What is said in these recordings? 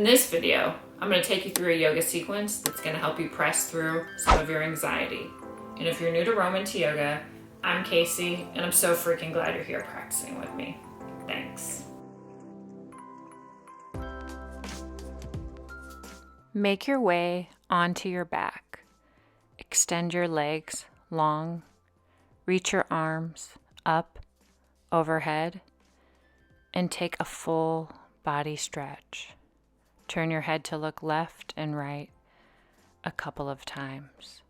In this video, I'm going to take you through a yoga sequence that's going to help you press through some of your anxiety. And if you're new to Roman to yoga, I'm Casey, and I'm so freaking glad you're here practicing with me. Thanks. Make your way onto your back. Extend your legs long. Reach your arms up, overhead, and take a full body stretch. Turn your head to look left and right a couple of times.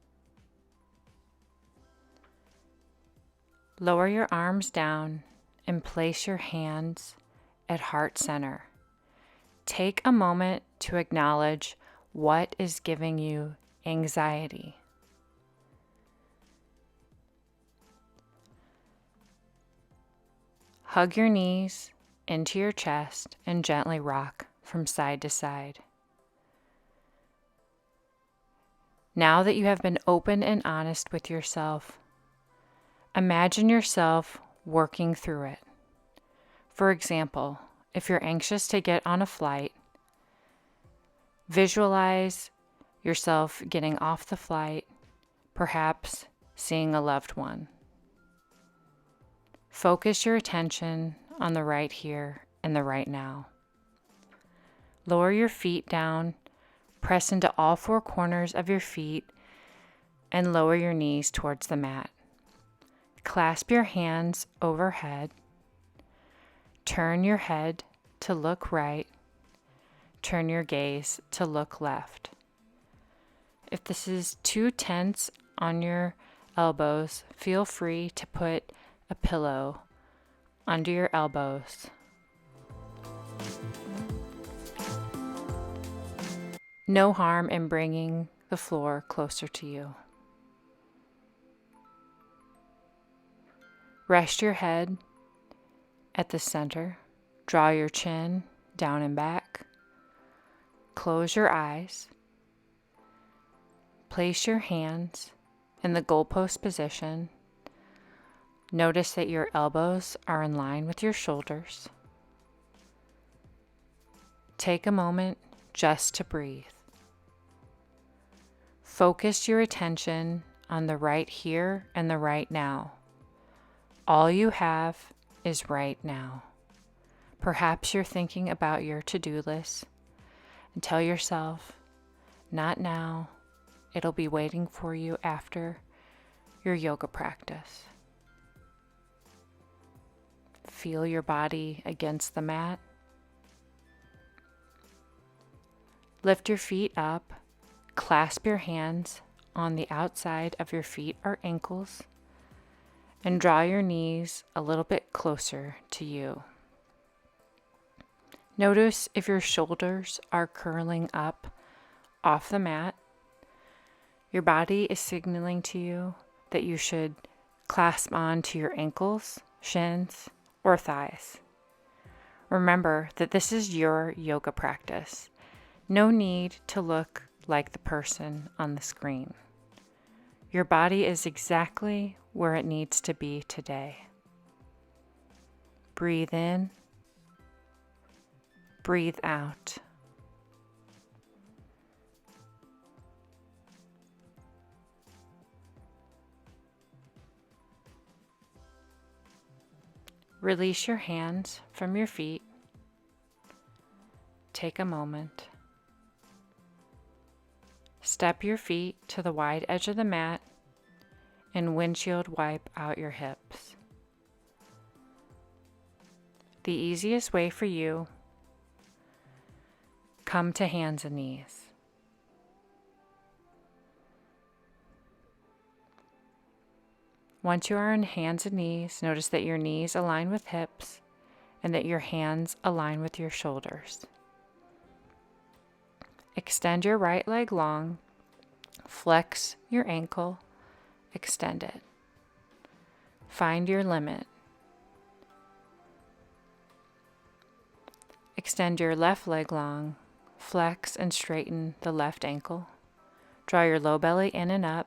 Lower your arms down and place your hands at heart center. Take a moment to acknowledge what is giving you anxiety. Hug your knees into your chest and gently rock from side to side. Now that you have been open and honest with yourself, imagine yourself working through it. For example, if you're anxious to get on a flight, visualize yourself getting off the flight, perhaps seeing a loved one. Focus your attention on the right here and the right now. Lower your feet down, press into all four corners of your feet, and lower your knees towards the mat. Clasp your hands overhead. Turn your head to look right. Turn your gaze to look left. If this is too tense on your elbows, feel free to put a pillow under your elbows. No harm in bringing the floor closer to you. Rest your head at the center. Draw your chin down and back. Close your eyes. Place your hands in the goalpost position. Notice that your elbows are in line with your shoulders. Take a moment just to breathe. Focus your attention on the right here and the right now. All you have is right now. Perhaps you're thinking about your to-do list and tell yourself, not now, it'll be waiting for you after your yoga practice. Feel your body against the mat. Lift your feet up. Clasp your hands on the outside of your feet or ankles and draw your knees a little bit closer to you. Notice if your shoulders are curling up off the mat. Your body is signaling to you that you should clasp onto your ankles, shins, or thighs. Remember that this is your yoga practice. No need to look like the person on the screen. Your body is exactly where it needs to be today. Breathe in, breathe out. Release your hands from your feet. Take a moment. Step your feet to the wide edge of the mat and windshield wipe out your hips. The easiest way for you, come to hands and knees. Once you are on hands and knees, notice that your knees align with hips and that your hands align with your shoulders. Extend your right leg long, flex your ankle, extend it. Find your limit. Extend your left leg long, flex and straighten the left ankle. Draw your low belly in and up.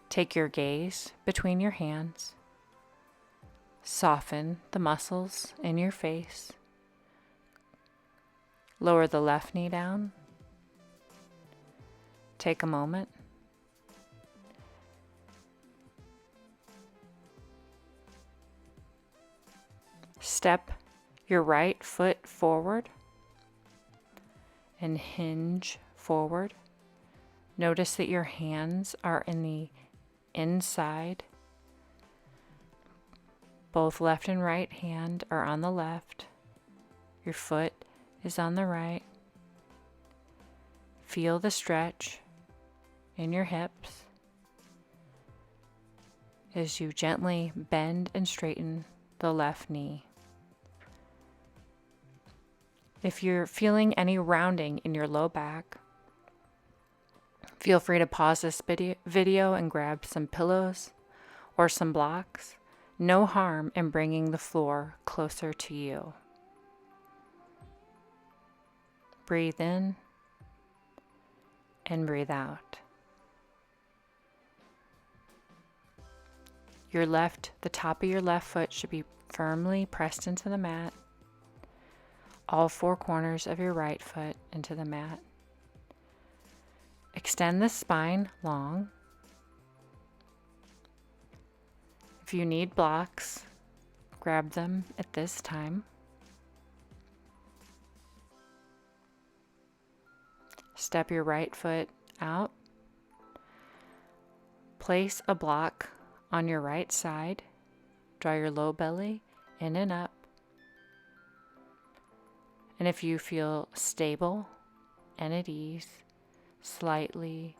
Take your gaze between your hands. Soften the muscles in your face. Lower the left knee down. Take a moment. Step your right foot forward and hinge forward. Notice that your hands are in the inside. Both left and right hand are on the left. Your foot is on the right. Feel the stretch in your hips as you gently bend and straighten the left knee. If you're feeling any rounding in your low back, feel free to pause this video and grab some pillows or some blocks. No harm in bringing the floor closer to you. Breathe in and breathe out. The top of your left foot should be firmly pressed into the mat. All four corners of your right foot into the mat. Extend the spine long. If you need blocks, grab them at this time. Step your right foot out. Place a block on your right side. Draw your low belly in and up. And if you feel stable and at ease, slightly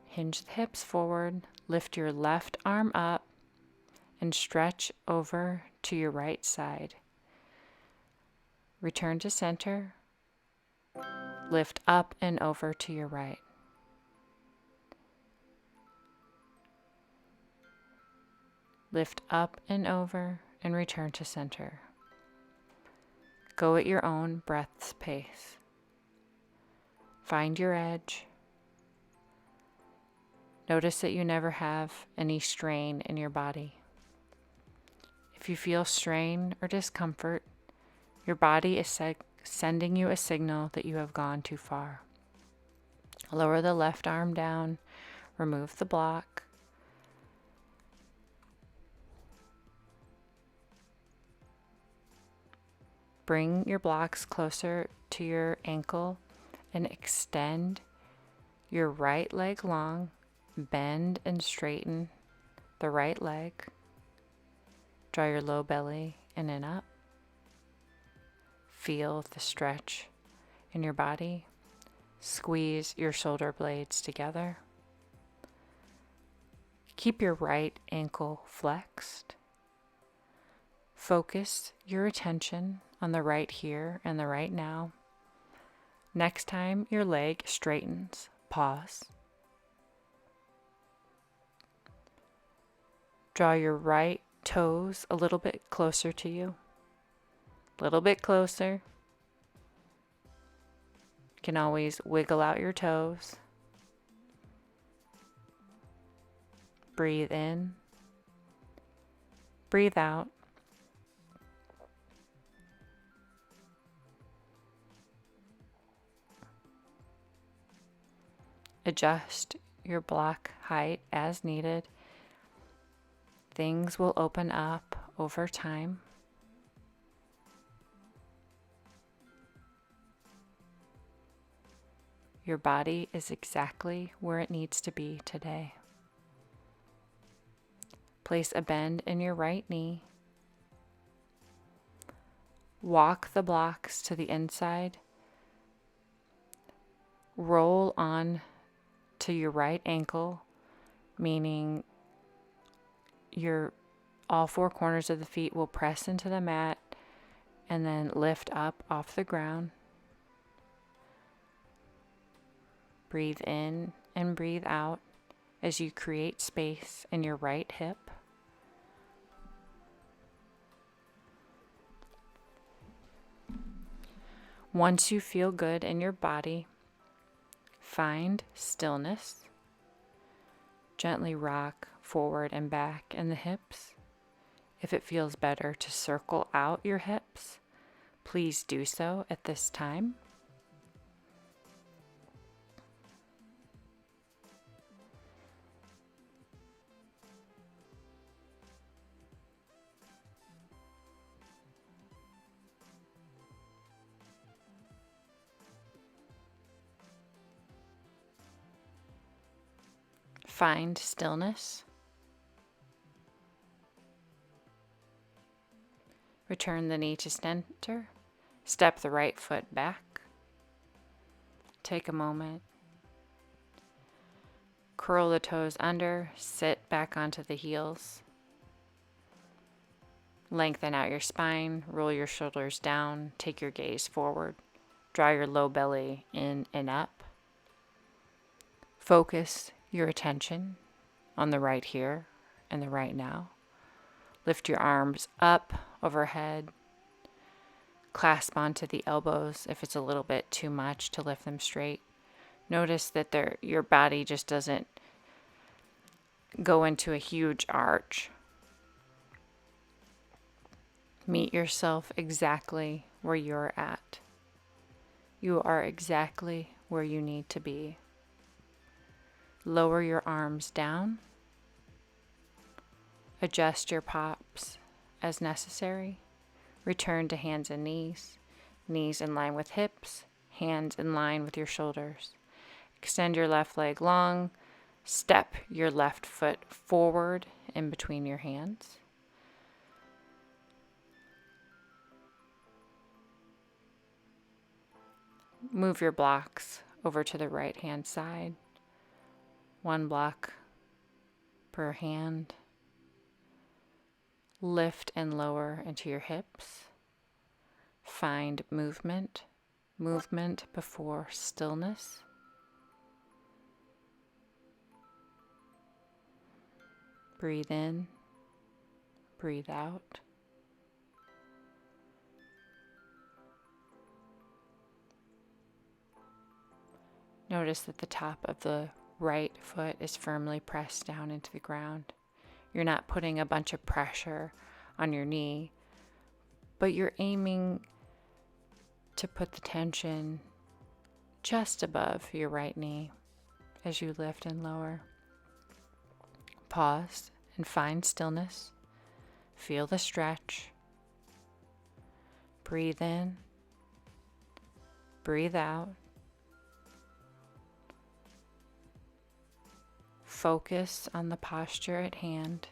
hinge the hips forward, lift your left arm up, and stretch over to your right side. Return to center. Lift up and over to your right. Lift up and over and return to center. Go at your own breath's pace. Find your edge. Notice that you never have any strain in your body. If you feel strain or discomfort, your body is sending you a signal that you have gone too far. Lower the left arm down, remove the block. Bring your blocks closer to your ankle and extend your right leg long. Bend and straighten the right leg. Draw your low belly in and up. Feel the stretch in your body. Squeeze your shoulder blades together. Keep your right ankle flexed. Focus your attention on the right here and the right now. Next time your leg straightens, pause. Draw your right toes a little bit closer to you. A little bit closer. You can always wiggle out your toes. Breathe in. Breathe out. Adjust your block height as needed. Things will open up over time. Your body is exactly where it needs to be today. Place a bend in your right knee. Walk the blocks to the inside. Roll on to your right ankle, meaning all four corners of the feet will press into the mat and then lift up off the ground. Breathe in and breathe out as you create space in your right hip. Once you feel good in your body, find stillness. Gently rock forward and back in the hips. If it feels better to circle out your hips, please do so at this time. Find stillness. Return the knee to center. Step the right foot back. Take a moment. Curl the toes under. Sit back onto the heels. Lengthen out your spine. Roll your shoulders down. Take your gaze forward. Draw your low belly in and up. Focus your attention on the right here and the right now. Lift your arms up overhead. Clasp onto the elbows if it's a little bit too much to lift them straight. Notice that your body just doesn't go into a huge arch. Meet yourself exactly where you're at. You are exactly where you need to be. Lower your arms down. Adjust your pops as necessary. Return to hands and knees. Knees in line with hips. Hands in line with your shoulders. Extend your left leg long. Step your left foot forward in between your hands. Move your blocks over to the right hand side. One block per hand. Lift and lower into your hips. Find movement. Movement before stillness. Breathe in. Breathe out. Notice that the top of the right foot is firmly pressed down into the ground. You're not putting a bunch of pressure on your knee, but you're aiming to put the tension just above your right knee as you lift and lower. Pause and find stillness. Feel the stretch. Breathe in. Breathe out. Focus on the posture at hand.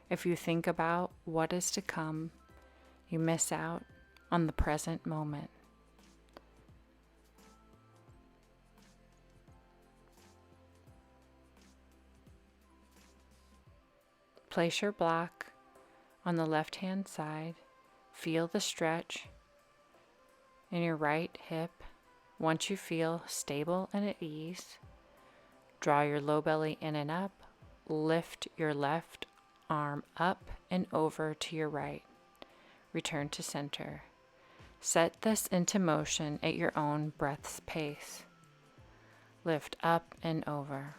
If you think about what is to come, you miss out on the present moment. Place your block on the left-hand side. Feel the stretch in your right hip. Once you feel stable and at ease, draw your low belly in and up. Lift your left arm up and over to your right. Return to center. Set this into motion at your own breath's pace. Lift up and over.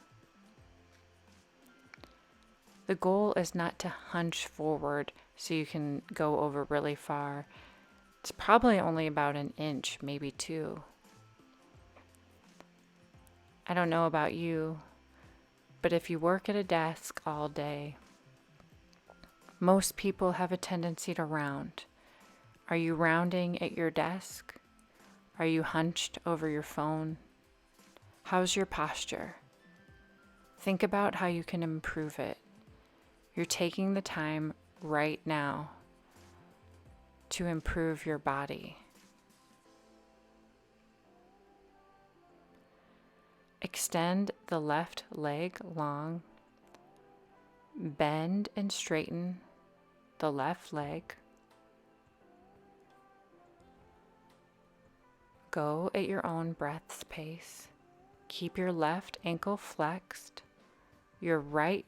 The goal is not to hunch forward so you can go over really far. It's probably only about an inch, maybe 2. I don't know about you, but if you work at a desk all day, most people have a tendency to round. Are you rounding at your desk? Are you hunched over your phone? How's your posture? Think about how you can improve it. You're taking the time right now to improve your body. Extend the left leg long. Bend and straighten the left leg. Go at your own breath's pace. Keep your left ankle flexed. Your right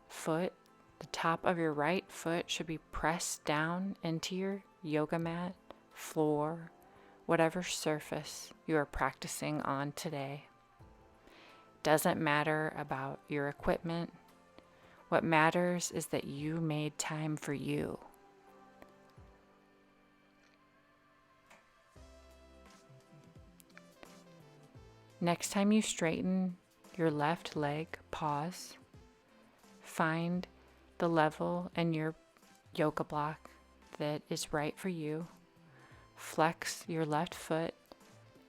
foot, the top of your right foot should be pressed down into your yoga mat, floor, whatever surface you are practicing on today. Doesn't matter about your equipment. What matters is that you made time for you. Next time you straighten your left leg, pause. Find the level in your yoga block that is right for you. Flex your left foot.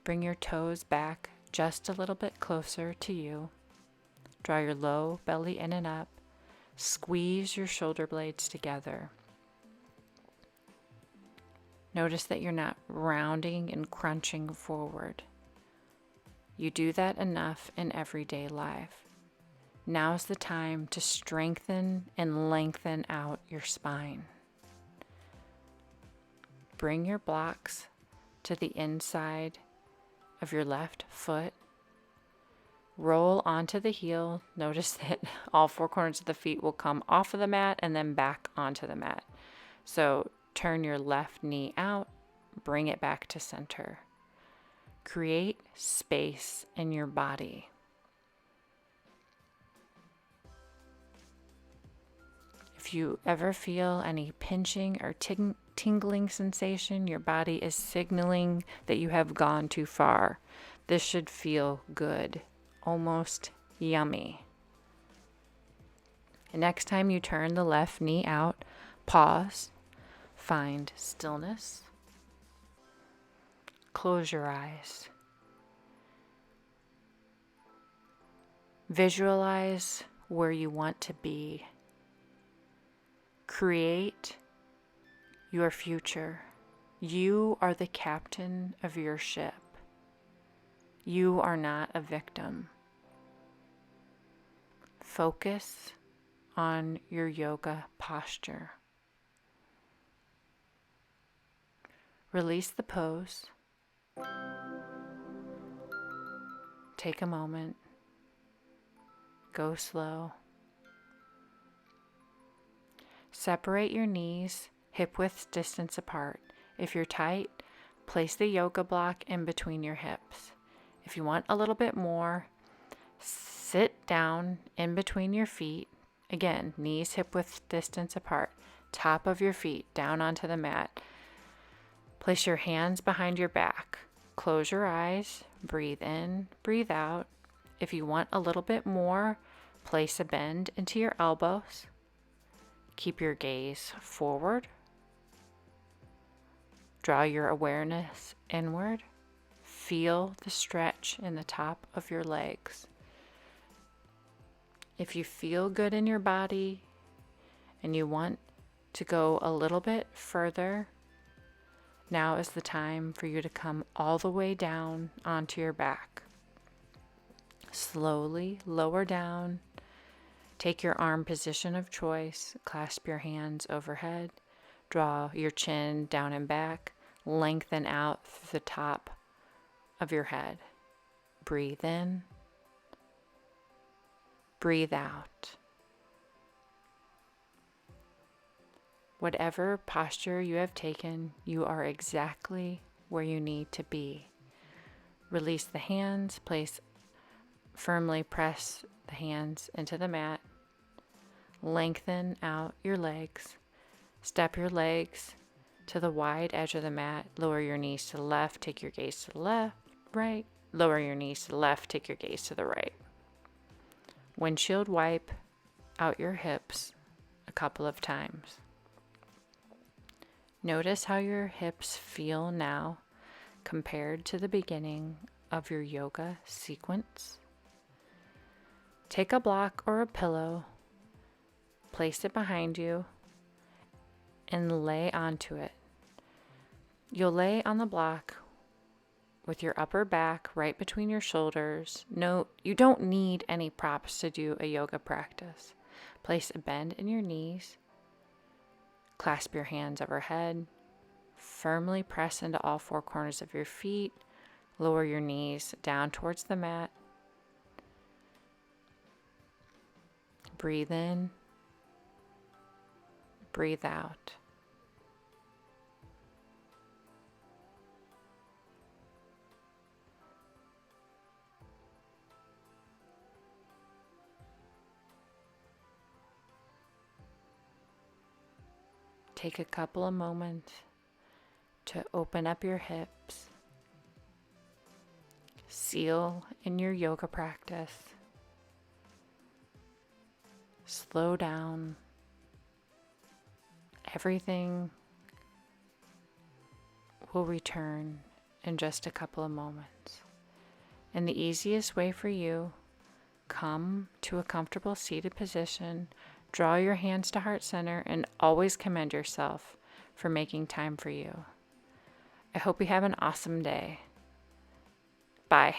Bring your toes back just a little bit closer to you. Draw your low belly in and up. Squeeze your shoulder blades together. Notice that you're not rounding and crunching forward. You do that enough in everyday life. Now's the time to strengthen and lengthen out your spine. Bring your blocks to the inside of your left foot. Roll onto the heel. Notice that all four corners of the feet will come off of the mat and then back onto the mat. So turn your left knee out, bring it back to center. Create space in your body. If you ever feel any pinching or tingling sensation, your body is signaling that you have gone too far. This should feel good, almost yummy. And next time you turn the left knee out, pause, find stillness, close your eyes. Visualize where you want to be. Create your future. You are the captain of your ship. You are not a victim. Focus on your yoga posture. Release the pose. Take a moment. Go slow. Separate your knees, hip-width distance apart. If you're tight, place the yoga block in between your hips. If you want a little bit more, sit down in between your feet. Again, knees hip-width distance apart. Top of your feet down onto the mat. Place your hands behind your back. Close your eyes. Breathe in, breathe out. If you want a little bit more, place a bend into your elbows. Keep your gaze forward. Draw your awareness inward. Feel the stretch in the top of your legs. If you feel good in your body and you want to go a little bit further, now is the time for you to come all the way down onto your back. Slowly lower down. Take your arm position of choice. Clasp your hands overhead. Draw your chin down and back. Lengthen out through the top of your head. Breathe in. Breathe out. Whatever posture you have taken, you are exactly where you need to be. Release the hands. Firmly press the hands into the mat. Lengthen out your legs. Step your legs to the wide edge of the mat. Lower your knees to the left. Take your gaze to the left, right. Lower your knees to the left. Take your gaze to the right. Windshield wipe out your hips a couple of times. Notice how your hips feel now compared to the beginning of your yoga sequence. Take a block or a pillow, place it behind you, and lay onto it. You'll lay on the block with your upper back right between your shoulders. No, you don't need any props to do a yoga practice. Place a bend in your knees. Clasp your hands overhead. Firmly press into all four corners of your feet. Lower your knees down towards the mat. Breathe in. Breathe out. Take a couple of moments to open up your hips. seal in your yoga practice. Slow down. Everything will return in just a couple of moments. And the easiest way for you, come to a comfortable seated position, draw your hands to heart center, and always commend yourself for making time for you. I hope you have an awesome day. Bye.